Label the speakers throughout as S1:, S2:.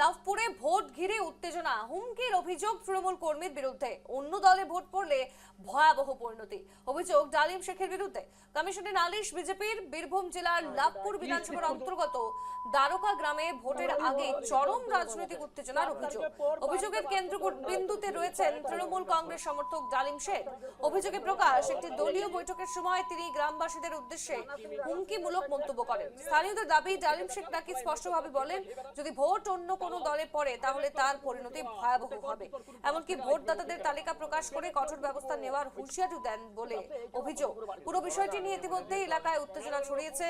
S1: লাভপুরে vote ঘিরে উত্তেজনা, হুমকির অভিযোগ তৃণমূল কর্মীর বিরুদ্ধে। অন্য দলে ভোট পড়লে ভয়াবহ পরিণতি, অভিযোগ ডালিম শেখের বিরুদ্ধে। কমিশনে নালিশ বিজেপির। বীরভূম জেলার লাভপুর বিধানসভার অন্তর্গত দ্বারকা গ্রামে ভোটের আগে চরম রাজনৈতিক উত্তেজনার অভিযোগ। অভিযোগের কেন্দ্রবিন্দুতে রয়েছেন তৃণমূল কংগ্রেস সমর্থক ডালিম শেখ। অভিযোগে প্রকাশ, একটি দলীয় বৈঠকের সময় তিনি গ্রামবাসীদের উদ্দেশ্যে হুমকিমূলক মন্তব্য করেন। স্থানীয়দের দাবি, ডালিম শেখ নাকি স্পষ্টভাবে বলেন, যদি ভোট অন্য কোনো দলে পড়ে তাহলে তার পরিণতি ভয়াবহ হবে। এমনকি ভোটদাতাদের তালিকা প্রকাশ করে কঠোর ব্যবস্থা নেওয়ার হুঁশিয়ারি দেন বলে অভিযোগ। পুরো বিষয়টি নিয়ে ইতিমধ্যে এলাকায় উত্তেজনা ছড়িয়েছে।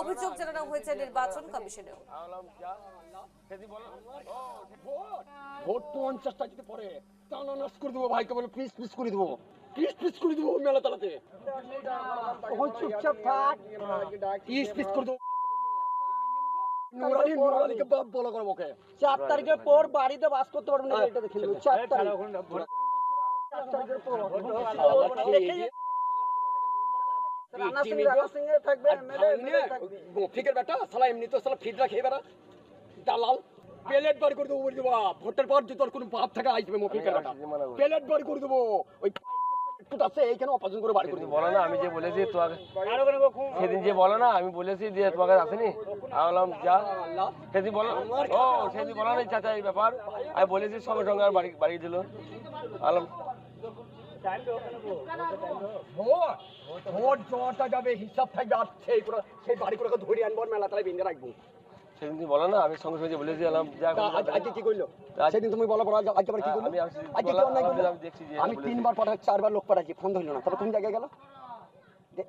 S1: অভিযোগ জানানো হয়েছে নির্বাচন কমিশনেও।
S2: ভোট 50টা যদি পড়ে তাহলে নাশ করে দেবো, ভাইকে বলে পিস পিস করে দেবো, পিস পিস করে দেবো মেলা তালাতে। তখন চুপচাপ থাক, পিস পিস করে দেবো। নুরালিকে বাপ বলা করবো ওকে।
S3: 4 তারিখের পর বাড়িতে বাস করতে পারবেন না, এটা দেখে নিন। 4 তারিখের পর রানা সিং এর থাকবে, এমএলএ থাকবে।
S2: ফিকের বেটা শালা এমনি তো শালা ফিট রাখে বেটা দালাল। প্লেট বার করে দেবো, বলে দেবো ভোটের পর যদি তোর কোনো বাপ থেকে আসবে মফিকের বেটা, প্লেট বার করে দেবো। ওই আছে এইখানে অপারেশন করে বার করে দেবো।
S4: বলো না, আমি যে বলেছি তোমাকে সেদিন, যে বলো না আমি বলেছি যে তোমাকে আসেনি, আমি বললাম যা। সেদিন বলো, ও সেদিন বলো না চাচা এই ব্যাপার, আমি বলেছি সঙ্গে সঙ্গে আর বাড়ি দিল। আলাম
S2: ভোট জমাটা যাবে, হিসাব থাকবে, আর সেই বাড়ি করে ধরে আনবো, মেলা তালে বেঁধে রাখবো।
S4: সেদিন তুমি বলো না, আমি সঙ্গে সঙ্গে বলেছি এলাম যা।
S2: আজকে কি করলো সেদিন তুমি বলো, আজকে কি করলো? আমি 3 বার পাঠাচ্ছি, 4 বার লোক পাঠাচ্ছি, ফোন ধরলো না। তবে কোন জায়গায় গেল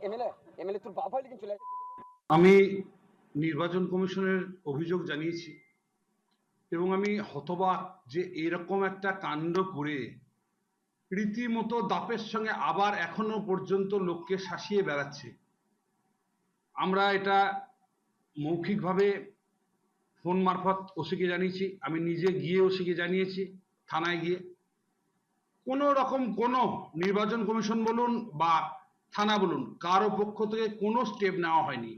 S2: এমএলএ? তোর বাপ হয় চলে আসে।
S5: আমি নির্বাচন কমিশনের অভিযোগ জানিয়েছি এবং আমি হতবাক যে এরকম একটা কাণ্ড করে রীতিমতো দাপের সঙ্গে আবার এখনো পর্যন্ত লোককে শাসিয়ে বেড়াচ্ছে। আমরা এটা মৌখিকভাবে ফোন মারফত ওসিকে জানিয়েছি, আমি নিজে গিয়ে ওসিকে জানিয়েছি থানায় গিয়ে। কোনো রকম কোনো নির্বাচন কমিশন বলুন বা থানা বলুন, কারো পক্ষ থেকে কোনো স্টেপ নেওয়া হয়নি।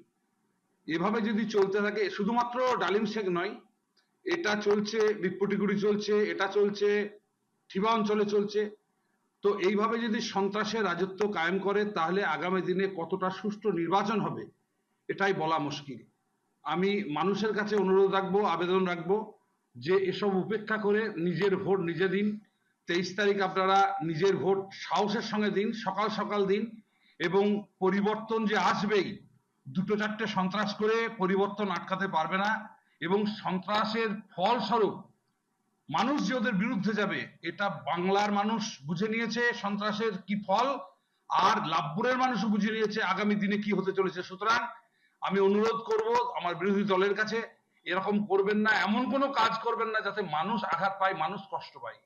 S5: এভাবে যদি চলতে থাকে, শুধুমাত্র ডালিম শেখ নয়, এটা চলছে বিপ্পটিগুড়ি চলছে, এটা চলছে ঠিবা অঞ্চলে চলছে। তো এইভাবে যদি সন্ত্রাসের রাজত্ব কায়েম করে তাহলে আগামী দিনে কতটা সুষ্ঠু নির্বাচন হবে এটাই বলা মুশকিল। আমি মানুষের কাছে অনুরোধ রাখবো, আবেদন রাখবো যে এসব উপেক্ষা করে নিজের ভোট নিজে দিন। 23 তারিখ আপনারা নিজের ভোট সাহসের সঙ্গে দিন, সকাল সকাল দিন, এবং পরিবর্তন যে আসবেই, 2-4টে সন্ত্রাস করে পরিবর্তন আটকাতে পারবে না। এবং সন্ত্রাসের ফলস্বরূপ মানুষ যে ওদের বিরুদ্ধে যাবে, এটা বাংলার মানুষ বুঝে নিয়েছে সন্ত্রাসের কি ফল, আর লাভপুরের মানুষও বুঝে নিয়েছে আগামী দিনে কি হতে চলেছে। সুতরাং আমি অনুরোধ করব আমার বিরোধী দলের কাছে, এরকম করবেন না, এমন কোনো কাজ করবেন না যাতে মানুষ আঘাত পায়, মানুষ কষ্ট পায়।